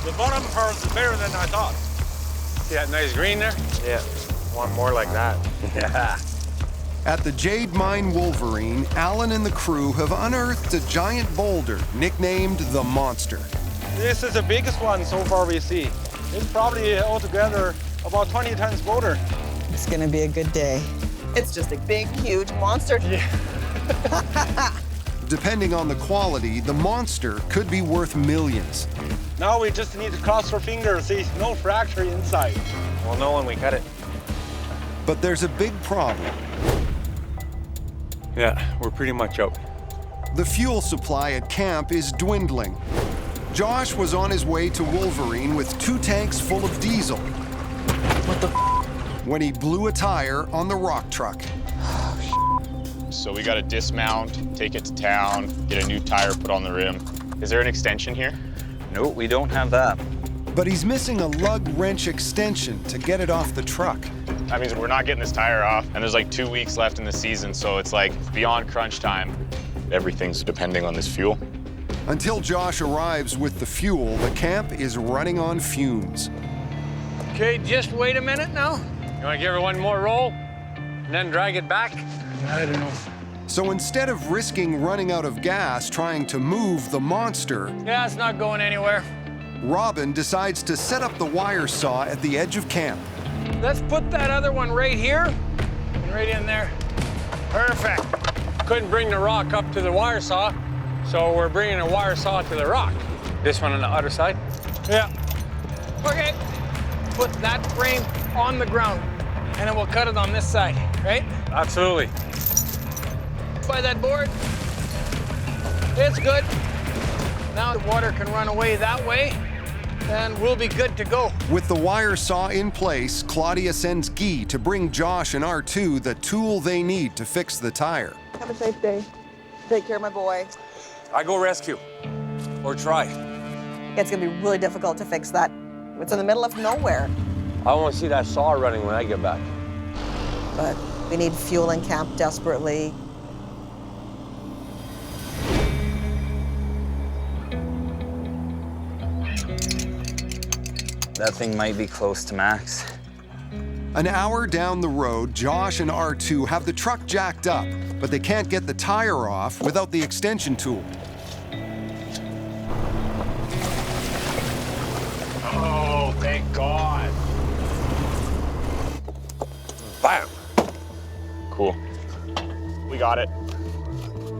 The bottom part is better than I thought. See that nice green there? Yeah, want more like that. Yeah. At the Jade Mine Wolverine, Alan and the crew have unearthed a giant boulder nicknamed the Monster. This is the biggest one so far we see. It's probably altogether about 20 tons boulder. It's gonna be a good day. It's just a big, huge monster. Yeah. Depending on the quality, the Monster could be worth millions. Now we just need to cross our fingers, see no fracture inside. We'll know when we cut it. But there's a big problem. Yeah, we're pretty much out. The fuel supply at camp is dwindling. Josh was on his way to Wolverine with 2 tanks full of diesel. What the when he blew a tire on the rock truck. So we got to dismount, take it to town, get a new tire put on the rim. Is there an extension here? No, we don't have that. But he's missing a lug wrench extension to get it off the truck. That means we're not getting this tire off, and there's like 2 weeks left in the season, so it's like beyond crunch time. Everything's depending on this fuel. Until Josh arrives with the fuel, the camp is running on fumes. Okay, just wait a minute now. You want to give her one more roll and then drag it back? I don't know. So instead of risking running out of gas trying to move the Monster, Yeah, it's not going anywhere. Robin decides to set up the wire saw at the edge of camp. Let's put that other one right here and right in there. Perfect. Couldn't bring the rock up to the wire saw, so we're bringing a wire saw to the rock. This one on the other side? Yeah. Okay. Put that frame on the ground, and then we'll cut it on this side, right? Absolutely. By that board. It's good. Now the water can run away that way, and we'll be good to go. With the wire saw in place, Claudia sends Guy to bring Josh and R2 the tool they need to fix the tire. Have a safe day. Take care of my boy. I go rescue, or try. It's gonna be really difficult to fix that. It's in the middle of nowhere. I want to see that saw running when I get back. But we need fuel in camp desperately. That thing might be close to max. An hour down the road, Josh and R2 have the truck jacked up, but they can't get the tire off without the extension tool. Oh, thank God. Bam! Cool. We got it.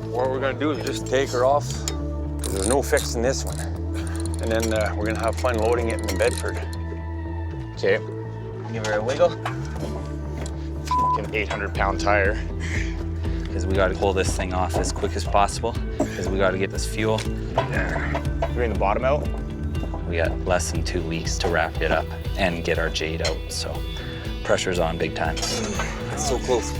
What we're gonna do is just take her off, 'cause there's no fixing this one. And then we're gonna have fun loading it in the Bedford. Okay. Give her a wiggle. Fucking 800-pound tire. Because we got to pull this thing off as quick as possible. Because we got to get this fuel. Bring the bottom out. We got less than 2 weeks to wrap it up and get our Jade out. So pressure's on big time. It's so close.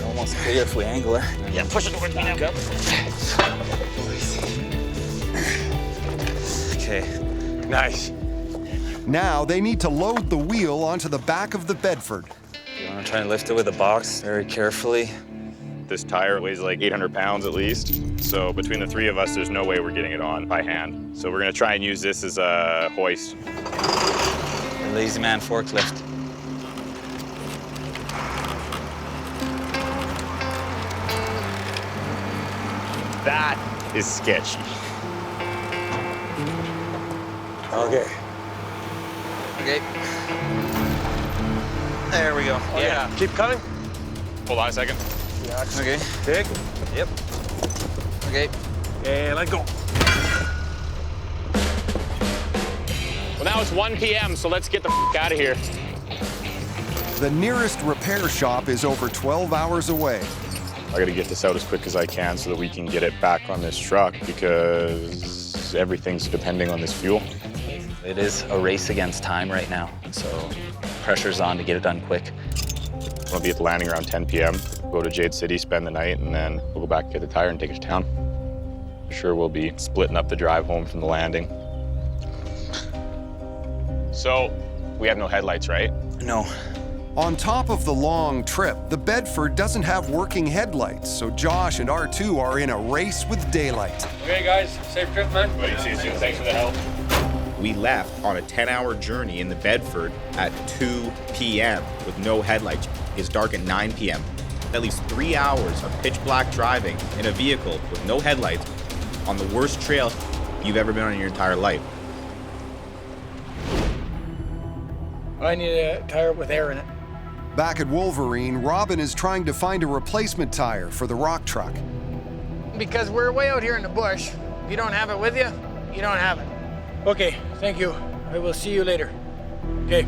Almost clear if we angle her. Yeah, push it towards me now. Okay. Nice. Now they need to load the wheel onto the back of the Bedford. You want to try and lift it with a box very carefully. This tire weighs like 800 pounds at least. So between the 3 of us, there's no way we're getting it on by hand. So we're gonna try and use this as a hoist. A lazy man forklift. That is sketchy. Okay. Okay. There we go. Oh, yeah. Keep coming. Hold on a second. Okay. Dig. Yep. Okay. And let go. Well, now it's 1 p.m., so let's get the out of here. The nearest repair shop is over 12 hours away. I gotta get this out as quick as I can so that we can get it back on this truck because everything's depending on this fuel. It is a race against time right now, so pressure's on to get it done quick. We'll be at the landing around 10 p.m., go to Jade City, spend the night, and then we'll go back, get the tire, and take it to town. For sure we'll be splitting up the drive home from the landing. So, we have no headlights, right? No. On top of the long trip, the Bedford doesn't have working headlights, so Josh and R2 are in a race with daylight. Okay, guys, safe trip, man. See you soon. Thanks for the help. We left on a 10-hour journey in the Bedford at 2 p.m. with no headlights. It's dark at 9 p.m. That leaves 3 hours of pitch black driving in a vehicle with no headlights on the worst trail you've ever been on in your entire life. I need a tire with air in it. Back at Wolverine, Robin is trying to find a replacement tire for the rock truck. Because we're way out here in the bush. If you don't have it with you, you don't have it. Okay, thank you. I will see you later. Okay.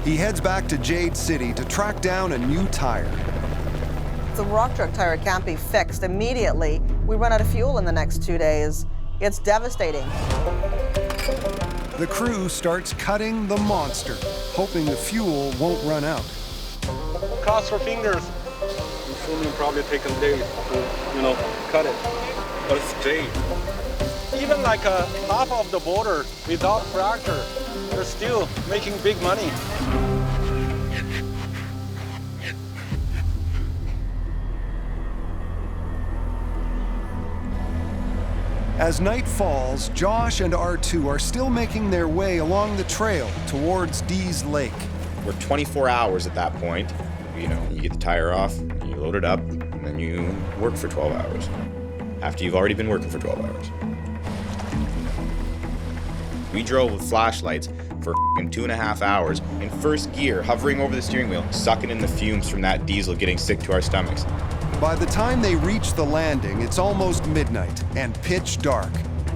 He heads back to Jade City to track down a new tire. The rock truck tire can't be fixed immediately. We run out of fuel in the next 2 days. It's devastating. The crew starts cutting the monster, hoping the fuel won't run out. Cross your fingers. It's only probably taken days to, cut it. But it's Jade. Even like half of the boulder without fracture, they're still making big money. As night falls, Josh and R2 are still making their way along the trail towards Dee's Lake. We're 24 hours at that point. You get the tire off, you load it up, and then you work for 12 hours. After you've already been working for 12 hours. We drove with flashlights for 2.5 hours in first gear, hovering over the steering wheel, sucking in the fumes from that diesel, getting sick to our stomachs. By the time they reach the landing, it's almost midnight and pitch dark.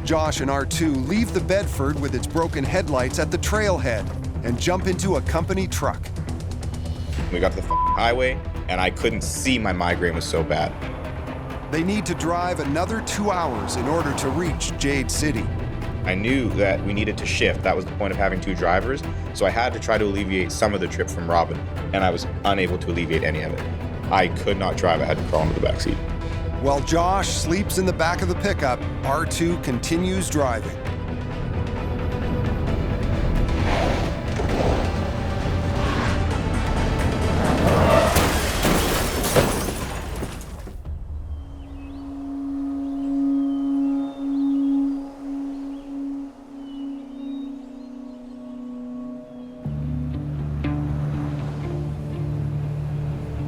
Josh and R2 leave the Bedford with its broken headlights at the trailhead and jump into a company truck. We got to the highway, and I couldn't see. My migraine was so bad. They need to drive another 2 hours in order to reach Jade City. I knew that we needed to shift. That was the point of having two drivers. So I had to try to alleviate some of the trip from Robin, and I was unable to alleviate any of it. I could not drive. I had to crawl into the back seat. While Josh sleeps in the back of the pickup, R2 continues driving.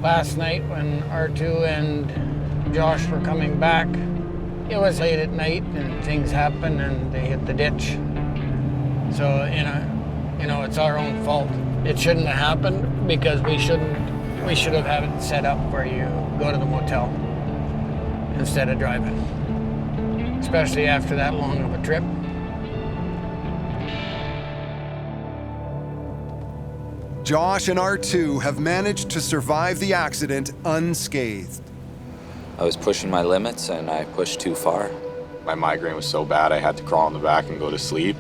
Last night when R2 and Josh were coming back, it was late at night and things happened and they hit the ditch. So, it's our own fault. It shouldn't have happened because we should have had it set up where you go to the motel instead of driving, especially after that long of a trip. Josh and R2 have managed to survive the accident unscathed. I was pushing my limits and I pushed too far. My migraine was so bad I had to crawl in the back and go to sleep.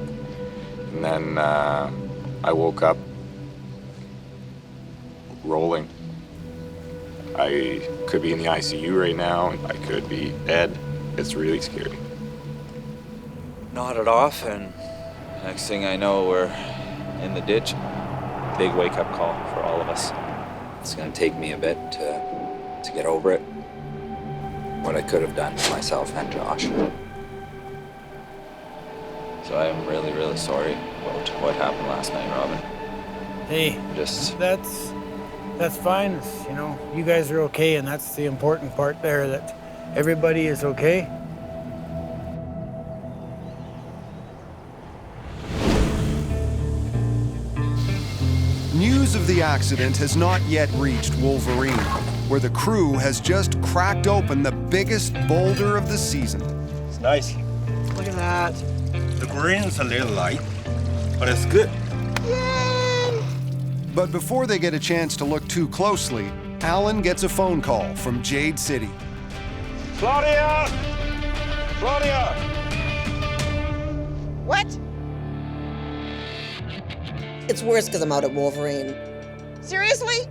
And then I woke up rolling. I could be in the ICU right now. I could be dead. It's really scary. Nodded off, and next thing I know, we're in the ditch. Big wake-up call for all of us. It's gonna take me a bit to get over it. What I could have done for myself and Josh. So I'm really, really sorry about what happened last night, Robin. Hey, that's fine. You guys are okay, and that's the important part there, that everybody is okay. News of the accident has not yet reached Wolverine, where the crew has just cracked open the biggest boulder of the season. It's nice. Look at that. The green's a little light, but it's good. But before they get a chance to look too closely, Alan gets a phone call from Jade City. Claudia! Claudia! What? It's worse because I'm out at Wolverine. Seriously?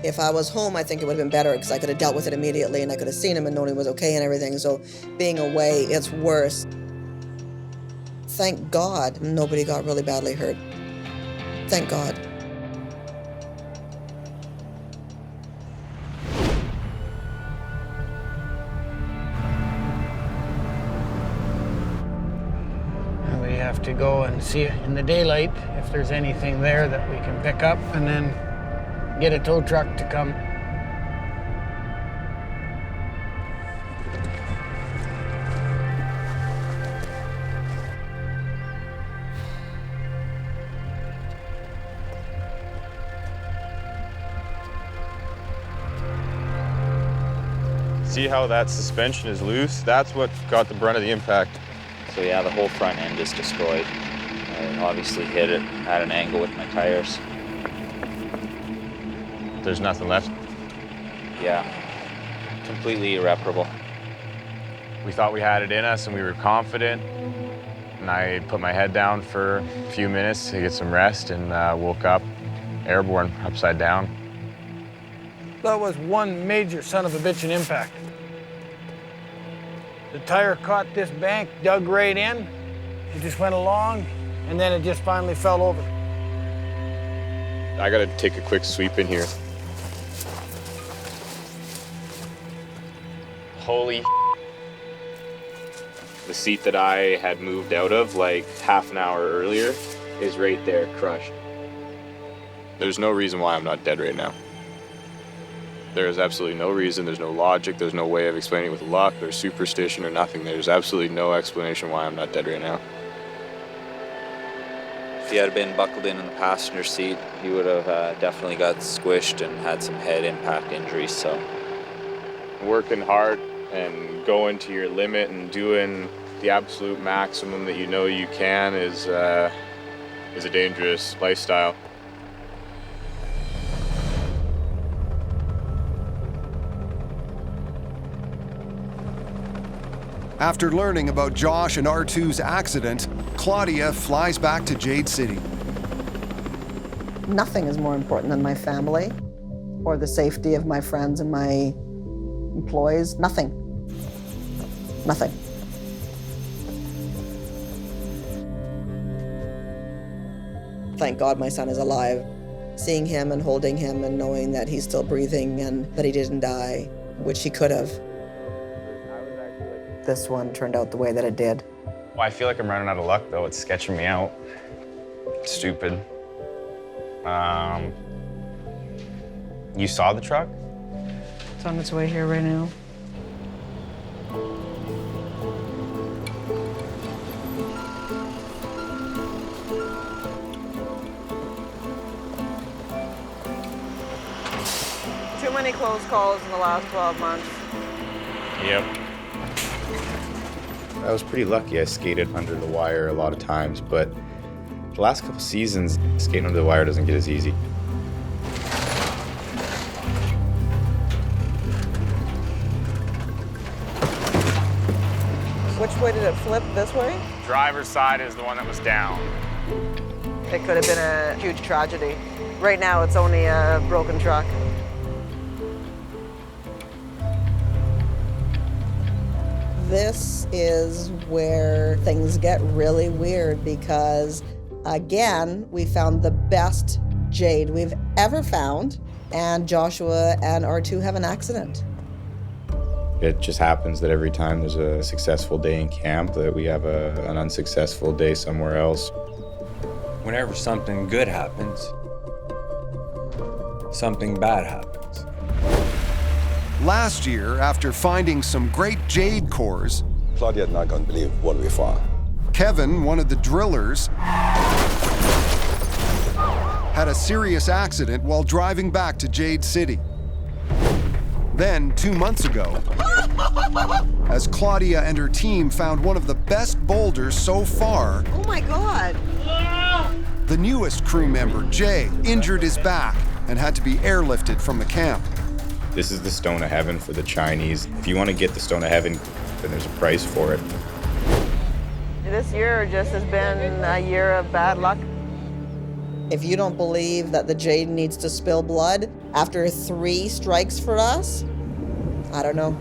If I was home, I think it would have been better because I could have dealt with it immediately and I could have seen him and known he was okay and everything. So being away, it's worse. Thank God nobody got really badly hurt. Thank God. have to go and see in the daylight if there's anything there that we can pick up, and then get a tow truck to come. See how that suspension is loose? That's what got the brunt of the impact. So yeah, the whole front end is destroyed. I obviously hit it at an angle with my tires. There's nothing left. Yeah, completely irreparable. We thought we had it in us and we were confident. And I put my head down for a few minutes to get some rest and woke up airborne, upside down. That was one major son of a bitchin' impact. The tire caught this bank, dug right in, it just went along, and then it just finally fell over. I gotta take a quick sweep in here. Holy The seat that I had moved out of like half an hour earlier is right there, crushed. There's no reason why I'm not dead right now. There is absolutely no reason, there's no logic, there's no way of explaining it with luck or superstition or nothing. There's absolutely no explanation why I'm not dead right now. If he had been buckled in the passenger seat, he would have definitely got squished and had some head impact injuries, so. Working hard and going to your limit and doing the absolute maximum that you know you can is a dangerous lifestyle. After learning about Josh and R2's accident, Claudia flies back to Jade City. Nothing is more important than my family or the safety of my friends and my employees. Nothing. Nothing. Thank God my son is alive. Seeing him and holding him and knowing that he's still breathing and that he didn't die, which he could have. This one turned out the way that it did. Well, I feel like I'm running out of luck, though. It's sketching me out. It's stupid. You saw the truck? It's on its way here right now. Too many close calls in the last 12 months. Yep. I was pretty lucky. I skated under the wire a lot of times, but the last couple seasons, skating under the wire doesn't get as easy. Which way did it flip? This way? Driver's side is the one that was down. It could have been a huge tragedy. Right now, it's only a broken truck. This is where things get really weird because, again, we found the best Jade we've ever found, and Joshua and R2 have an accident. It just happens that every time there's a successful day in camp that we have an unsuccessful day somewhere else. Whenever something good happens, something bad happens. Last year, after finding some great jade cores, Claudia is not going to believe what we found. Kevin, one of the drillers, had a serious accident while driving back to Jade City. Then, 2 months ago, as Claudia and her team found one of the best boulders so far, Oh my God. the newest crew member, Jay, injured his back and had to be airlifted from the camp. This is the stone of heaven for the Chinese. If you want to get the stone of heaven, then there's a price for it. This year just has been a year of bad luck. If you don't believe that the Jade needs to spill blood after 3 strikes for us, I don't know.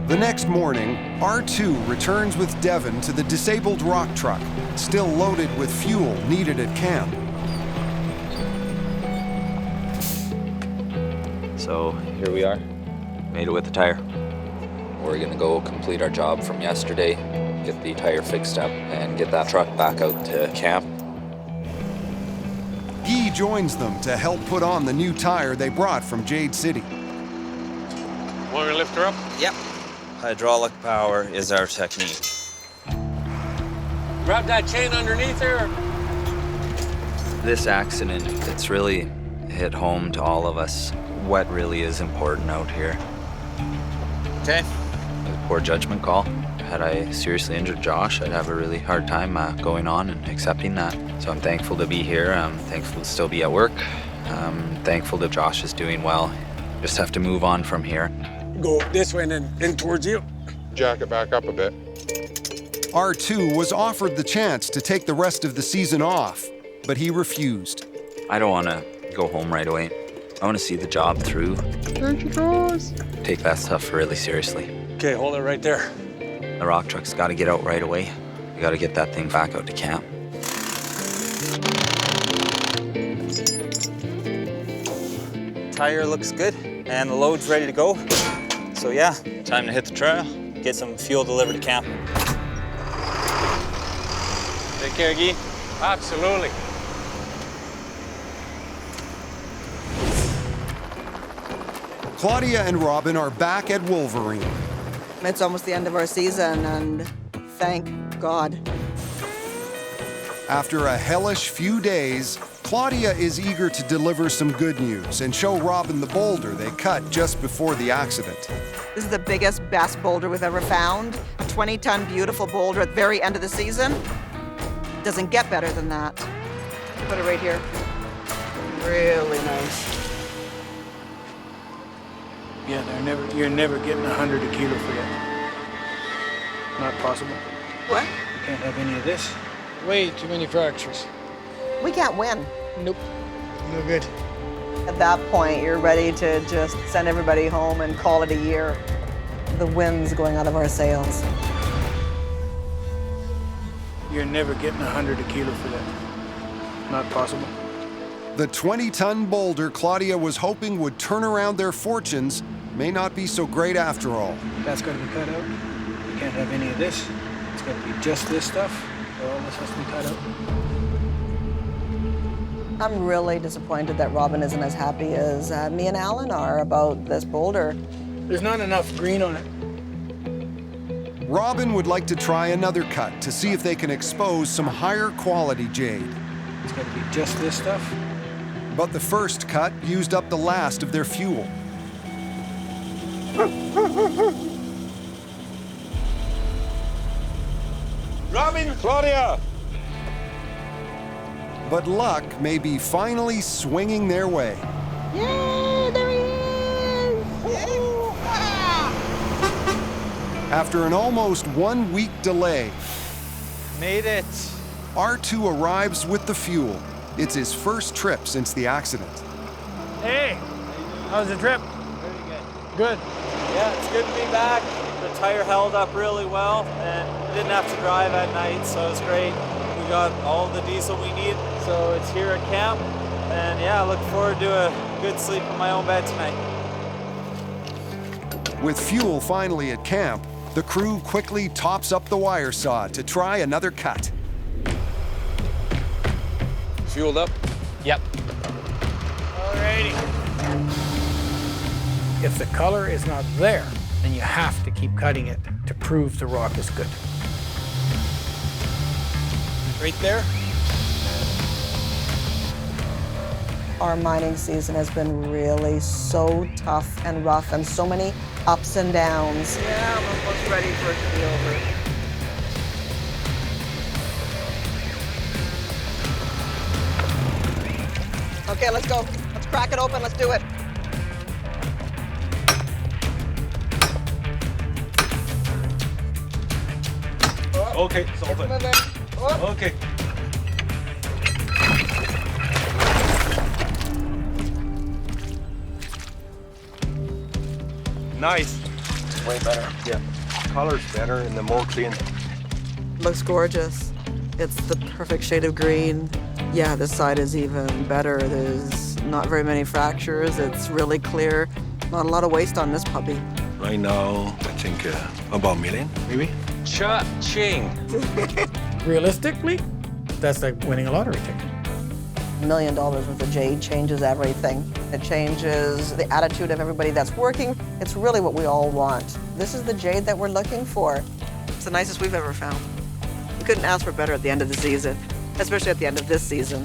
The next morning, R2 returns with Devon to the disabled rock truck, still loaded with fuel needed at camp. So here we are, made it with the tire. We're gonna go complete our job from yesterday, get the tire fixed up, and get that truck back out to camp. Guy joins them to help put on the new tire they brought from Jade City. Want me to lift her up? Yep. Hydraulic power is our technique. Grab that chain underneath her. This accident, it's really hit home to all of us what really is important out here. Okay. A poor judgment call. Had I seriously injured Josh, I'd have a really hard time going on and accepting that. So I'm thankful to be here. I'm thankful to still be at work. I'm thankful that Josh is doing well. Just have to move on from here. Go this way and then towards you. Jack it back up a bit. R2 was offered the chance to take the rest of the season off, but he refused. I don't want to go home right away. I want to see the job through. There she goes. Take that stuff really seriously. Okay, hold it right there. The rock truck's got to get out right away. We got to get that thing back out to camp. Tire looks good and the load's ready to go. So yeah, time to hit the trail, get some fuel delivered to camp. Take care, Guy. Absolutely. Claudia and Robin are back at Wolverine. It's almost the end of our season, and thank God. After a hellish few days, Claudia is eager to deliver some good news and show Robin the boulder they cut just before the accident. This is the biggest, best boulder we've ever found. A 20-ton beautiful boulder at the very end of the season. Doesn't get better than that. Put it right here. Really nice. Yeah, you're never getting 100 a kilo for that. Not possible. What? You can't have any of this. Way too many fractures. We can't win. Nope. No good. At that point, you're ready to just send everybody home and call it a year. The wind's going out of our sails. You're never getting 100 a kilo for that. Not possible. The 20-ton boulder Claudia was hoping would turn around their fortunes may not be so great after all. That's got to be cut out. You can't have any of this. It's got to be just this stuff. All this has to be cut out. I'm really disappointed that Robin isn't as happy as me and Alan are about this boulder. There's not enough green on it. Robin would like to try another cut to see if they can expose some higher quality jade. It's got to be just this stuff. But the first cut used up the last of their fuel. Robin, Claudia! But luck may be finally swinging their way. Yay, there he is! After an almost 1 week delay, Made it. R2 arrives with the fuel. It's his first trip since the accident. Hey, how's the trip? Very good. Good. Yeah, it's good to be back. The tire held up really well and didn't have to drive at night, so it's great. We got all the diesel we need, so it's here at camp. And yeah, I look forward to a good sleep in my own bed tonight. With fuel finally at camp, the crew quickly tops up the wire saw to try another cut. Fueled up? Yep. Alrighty. If the color is not there, then you have to keep cutting it to prove the rock is good. Right there. Our mining season has been really so tough and rough and so many ups and downs. Yeah, I'm almost ready for it to be over. Okay, let's go. Let's crack it open. Let's do it. Okay, it's open. Okay. Nice. Way better. Yeah. Color's better and the more clean. Looks gorgeous. It's the perfect shade of green. Yeah, this side is even better. There's not very many fractures. It's really clear. Not a lot of waste on this puppy. Right now, I think about $1 million, maybe. Cha-ching. Realistically, that's like winning a lottery ticket. $1 million worth of Jade changes everything. It changes the attitude of everybody that's working. It's really what we all want. This is the Jade that we're looking for. It's the nicest we've ever found. We couldn't ask for better at the end of the season, especially at the end of this season.